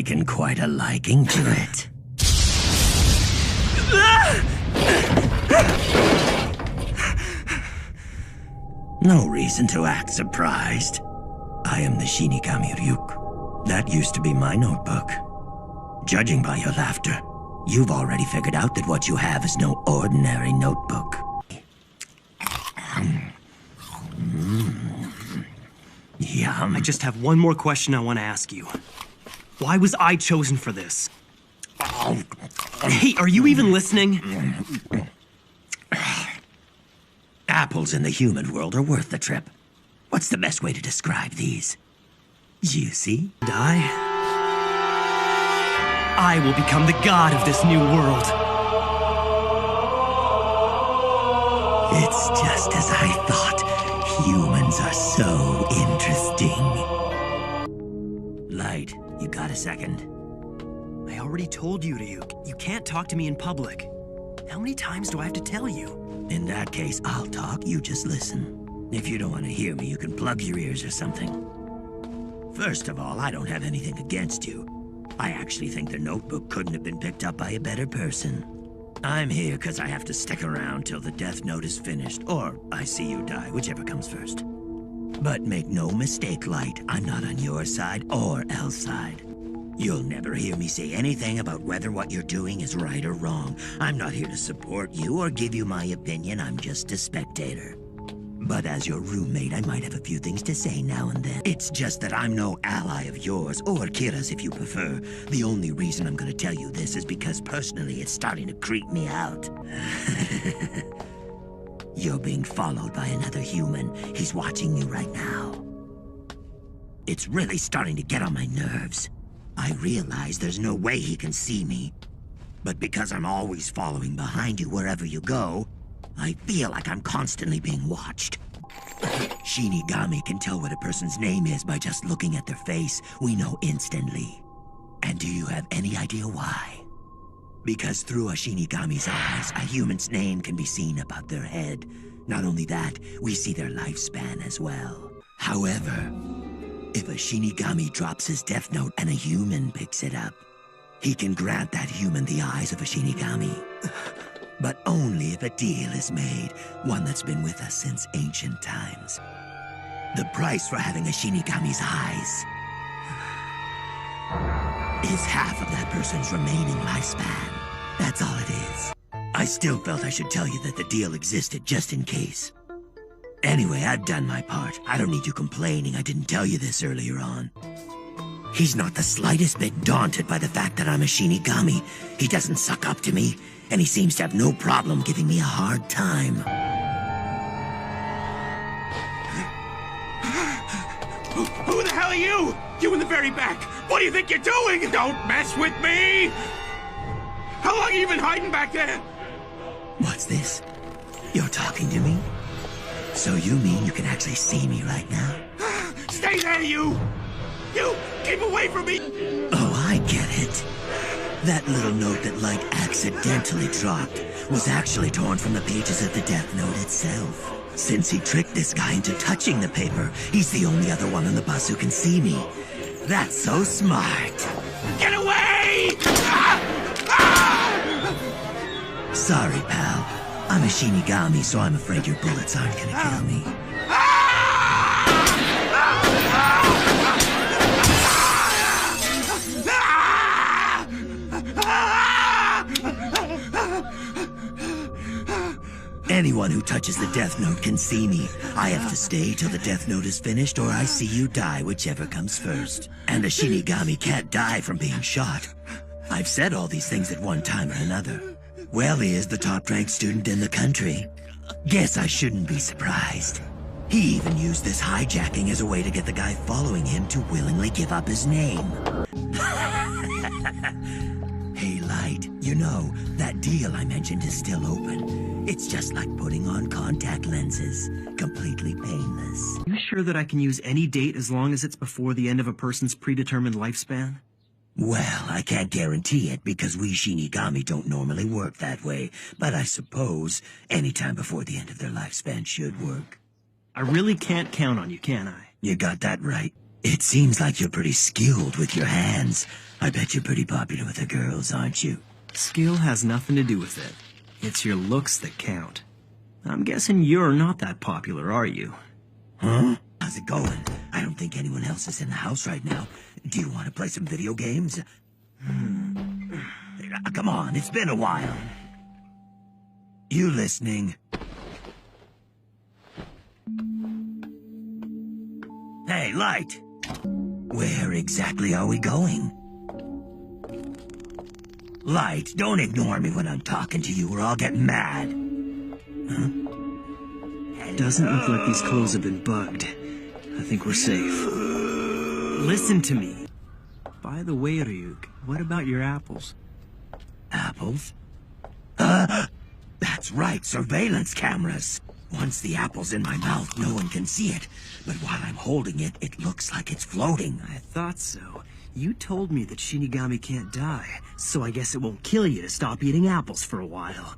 taken quite a liking to it. No reason to act surprised. I am the Shinigami Ryuk. That used to be my notebook. Judging by your laughter, you've already figured out that what you have is no ordinary notebook. Yum. I just have one more question I want to ask you. Why was I chosen for this? Hey, are you even listening? Apples in the human world are worth the trip. What's the best way to describe these? Juicy? Die? I will become the god of this new world. It's just as I thought. Humans are so interesting. Light, you got a second? I already told you, Ryuk. You can't talk to me in public. How many times do I have to tell you? In that case, I'll talk, you just listen. If you don't want to hear me, you can plug your ears or something. First of all, I don't have anything against you. I actually think the notebook couldn't have been picked up by a better person. I'm here because I have to stick around till the death note is finished, or I see you die, whichever comes first. But make no mistake, Light, I'm not on your side or Elle's side. You'll never hear me say anything about whether what you're doing is right or wrong. I'm not here to support you or give you my opinion, I'm just a spectator. But as your roommate, I might have a few things to say now and then. It's just that I'm no ally of yours, or Kira's if you prefer. The only reason I'm gonna tell you this is because personally it's starting to creep me out. You're being followed by another human. He's watching you right now. It's really starting to get on my nerves. I realize there's no way he can see me. But because I'm always following behind you wherever you go, I feel like I'm constantly being watched. Shinigami can tell what a person's name is by just looking at their face. We know instantly. And do you have any idea why? Because through a Shinigami's eyes, a human's name can be seen above their head. Not only that, we see their lifespan as well. However, if a Shinigami drops his death note and a human picks it up, he can grant that human the eyes of a Shinigami. But only if a deal is made, one that's been with us since ancient times. The price for having a Shinigami's eyes is half of that person's remaining lifespan. That's all it is. I still felt I should tell you that the deal existed just in case. Anyway, I've done my part. I don't need you complaining I didn't tell you this earlier on. He's not the slightest bit daunted by the fact that I'm a Shinigami. He doesn't suck up to me, and he seems to have no problem giving me a hard time. Who the hell are you? You in the very back. What do you think you're doing? Don't mess with me! How long have you been hiding back there? What's this? You're talking to me? So you mean you can actually see me right now? Stay there, you! You! Keep away from me! Oh, I get it. That little note that Light accidentally dropped was actually torn from the pages of the Death Note itself. Since he tricked this guy into touching the paper, he's the only other one on the bus who can see me. That's so smart. Get away! Sorry, pal. I'm a Shinigami, so I'm afraid your bullets aren't gonna kill me. Anyone who touches the Death Note can see me. I have to stay till the Death Note is finished, or I see you die, whichever comes first. And a Shinigami can't die from being shot. I've said all these things at one time or another. Well, he is the top-ranked student in the country. Guess I shouldn't be surprised. He even used this hijacking as a way to get the guy following him to willingly give up his name. Hey, Light, you know, that deal I mentioned is still open. It's just like putting on contact lenses. Completely painless. You sure that I can use any date as long as it's before the end of a person's predetermined lifespan? Well, I can't guarantee it because we Shinigami don't normally work that way, but I suppose any time before the end of their lifespan should work. I really can't count on you, can I? You got that right. It seems like you're pretty skilled with your hands. I bet you're pretty popular with the girls, aren't you? Skill has nothing to do with it. It's your looks that count. I'm guessing you're not that popular, are you? Huh? How's it going? I don't think anyone else is in the house right now. Do you want to play some video games? Come on, it's been a while. You listening? Hey, Light! Where exactly are we going? Light, don't ignore me when I'm talking to you or I'll get mad. Huh? Doesn't look like these clothes have been bugged. I think we're safe. Listen to me. By the way, Ryuk, what about your apples? Apples? That's right, surveillance cameras. Once the apple's in my mouth, no one can see it. But while I'm holding it, it looks like it's floating. I thought so. You told me that Shinigami can't die, so I guess it won't kill you to stop eating apples for a while.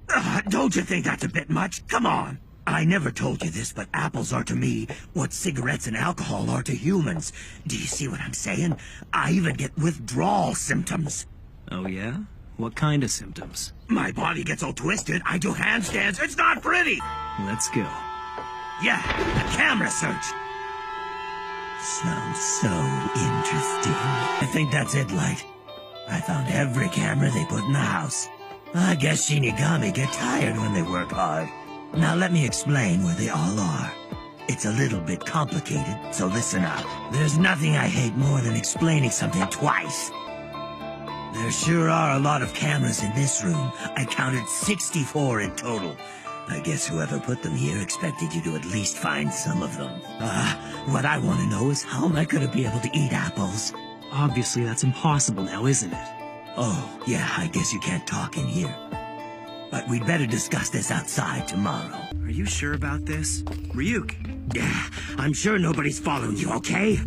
Don't you think that's a bit much? Come on. I never told you this, but apples are to me what cigarettes and alcohol are to humans. Do you see what I'm saying? I even get withdrawal symptoms. Oh yeah? What kind of symptoms? My body gets all twisted. I do handstands. It's not pretty. Let's go. Yeah, a camera search. Sounds so interesting. I think that's it, Light. I found every camera they put in the house. I guess Shinigami get tired when they work hard. Now let me explain where they all are. It's a little bit complicated, so listen up. There's nothing I hate more than explaining something twice. There sure are a lot of cameras in this room. I counted 64 in total. I guess whoever put them here expected you to at least find some of them. What I want to know is how am I going to be able to eat apples? Obviously that's impossible now, isn't it? Oh, yeah, I guess you can't talk in here. But we'd better discuss this outside tomorrow. Are you sure about this? Ryuk! Yeah, I'm sure nobody's following you, okay?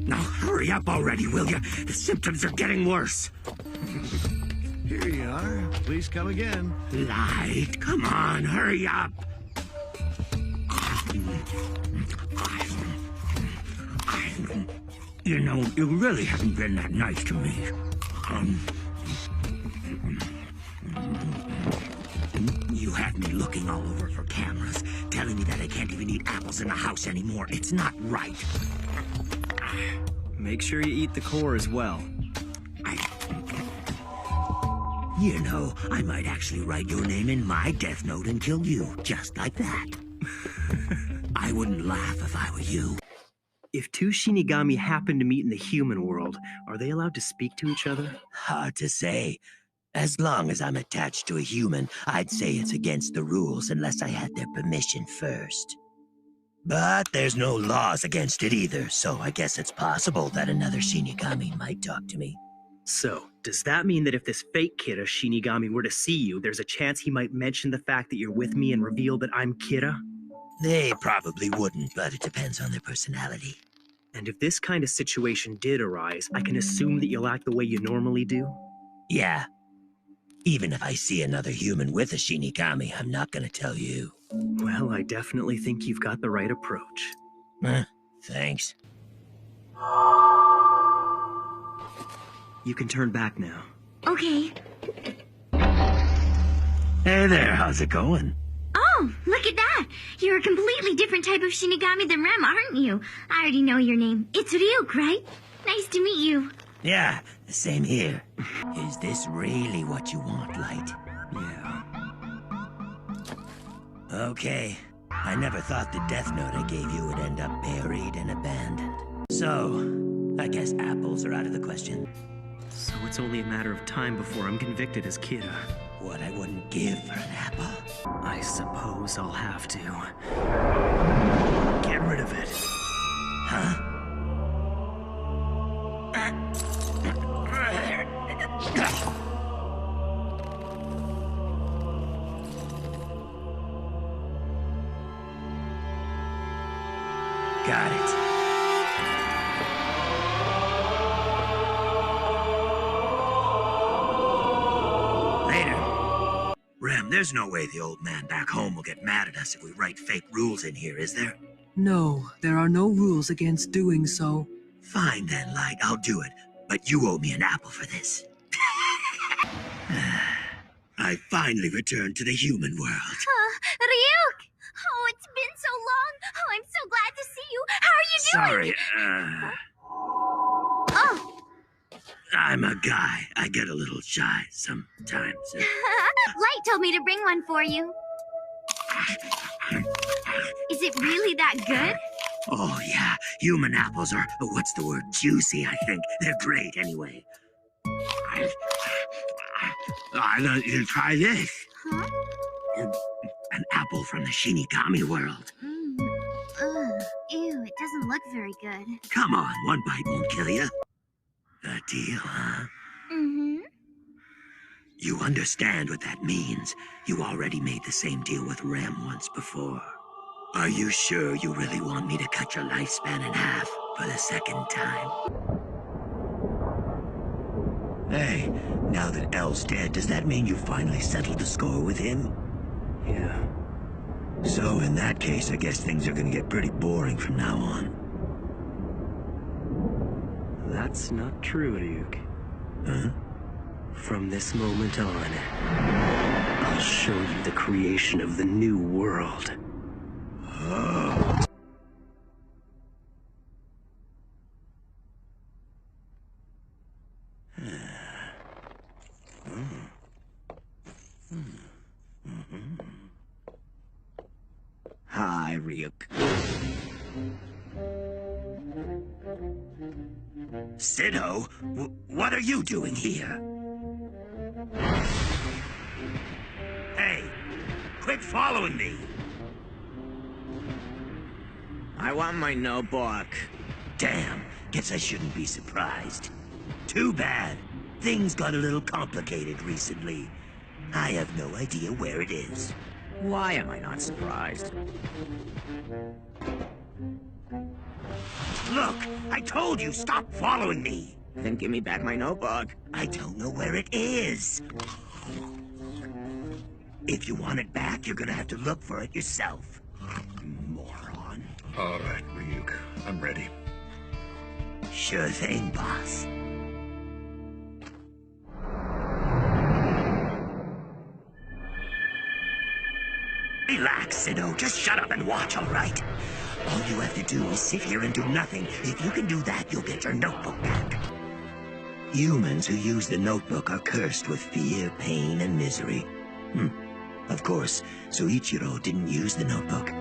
Now hurry up already, will you? The symptoms are getting worse. Here you are. Please come again. Light, come on, hurry up. You know, you really haven't been that nice to me. You had me looking all over for cameras, telling me that I can't even eat apples in the house anymore. It's not right. Make sure you eat the core as well. You know, I might actually write your name in my death note and kill you, just like that. I wouldn't laugh if I were you. If two Shinigami happen to meet in the human world, are they allowed to speak to each other? Hard to say. As long as I'm attached to a human, I'd say it's against the rules unless I had their permission first. But there's no laws against it either, so I guess it's possible that another Shinigami might talk to me. So, does that mean that if this fake Kira Shinigami were to see you, there's a chance he might mention the fact that you're with me and reveal that I'm Kira? They probably wouldn't, but it depends on their personality. And if this kind of situation did arise, I can assume that you'll act the way you normally do? Yeah. Even if I see another human with a Shinigami, I'm not gonna tell you. Well, I definitely think you've got the right approach. Thanks. You can turn back now. Okay. Hey there, how's it going? Oh, look at that! You're a completely different type of Shinigami than Rem, aren't you? I already know your name. It's Ryuk, right? Nice to meet you. Yeah, same here. Is this really what you want, Light? Yeah. Okay. I never thought the death note I gave you would end up buried and abandoned. So, I guess apples are out of the question. So it's only a matter of time before I'm convicted as Kira. What I wouldn't give for an apple. I suppose I'll have to. Get rid of it. Huh? Got it. Later. Rem, there's no way the old man back home will get mad at us if we write fake rules in here, is there? No, there are no rules against doing so. Fine then, Light, I'll do it. But you owe me an apple for this. I finally returned to the human world. Ryuk! Oh, it's been so long. Oh, I'm so glad to see you. How are you doing? Sorry, Oh, I'm a guy. I get a little shy sometimes. Light told me to bring one for you. Is it really that good? Oh, yeah. Human apples are, what's the word? Juicy, I think. They're great anyway. I'd like you to try this. Huh? An apple from the Shinigami world. Ugh. Ew, it doesn't look very good. Come on, one bite won't kill you. A deal, huh? Mm-hmm. You understand what that means. You already made the same deal with Rem once before. Are you sure you really want me to cut your lifespan in half for the second time? Hey, now that L's dead, does that mean you finally settled the score with him? Yeah. So in that case, I guess things are gonna get pretty boring from now on. That's not true, Ryuk. Huh? From this moment on, I'll show you the creation of the new world. Oh. Hi, Ryuk. Sidho, what are you doing here? Hey, quit following me! I want my notebook. Damn, guess I shouldn't be surprised. Too bad. Things got a little complicated recently. I have no idea where it is. Why am I not surprised? Look, I told you, stop following me! Then give me back my notebook. I don't know where it is. If you want it back, you're gonna have to look for it yourself. Moron. All right, Ryuk. I'm ready. Sure thing, boss. Relax, Sidho. Just shut up and watch, all right? All you have to do is sit here and do nothing. If you can do that, you'll get your notebook back. Humans who use the notebook are cursed with fear, pain, and misery. Of course, Soichiro didn't use the notebook.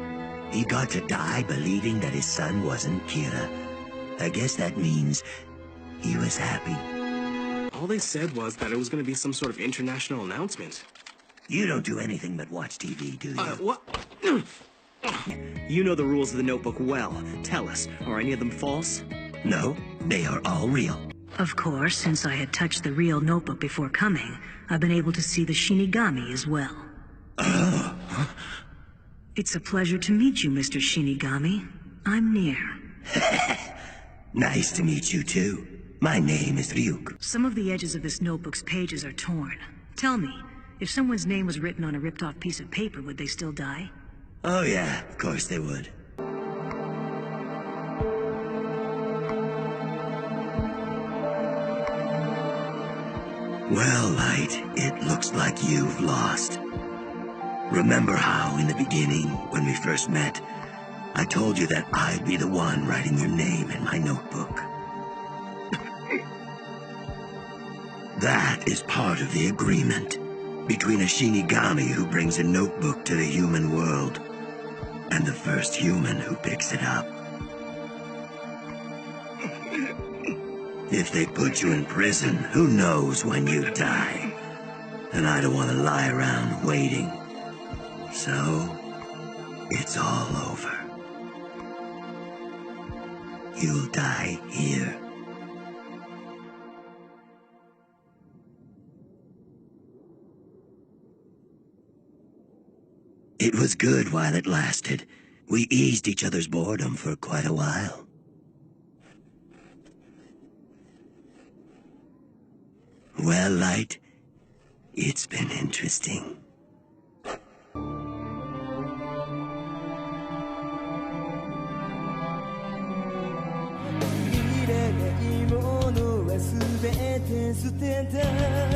He got to die believing that his son wasn't Kira. I guess that means he was happy. All they said was that it was going to be some sort of international announcement. You don't do anything but watch TV, do you? What? You know the rules of the notebook well. Tell us, are any of them false? No, they are all real. Of course, since I had touched the real notebook before coming, I've been able to see the Shinigami as well. It's a pleasure to meet you, Mr. Shinigami. I'm Nier. Nice to meet you, too. My name is Ryuk. Some of the edges of this notebook's pages are torn. Tell me, if someone's name was written on a ripped-off piece of paper, would they still die? Oh yeah, of course they would. Well, Light, it looks like you've lost. Remember how, in the beginning, when we first met, I told you that I'd be the one writing your name in my notebook? That is part of the agreement between a Shinigami who brings a notebook to the human world and the first human who picks it up. If they put you in prison, who knows when you die? And I don't want to lie around waiting. So, it's all over. You'll die here. It was good while it lasted. We eased each other's boredom for quite a while. Well, Light, it's been interesting. 「sustenta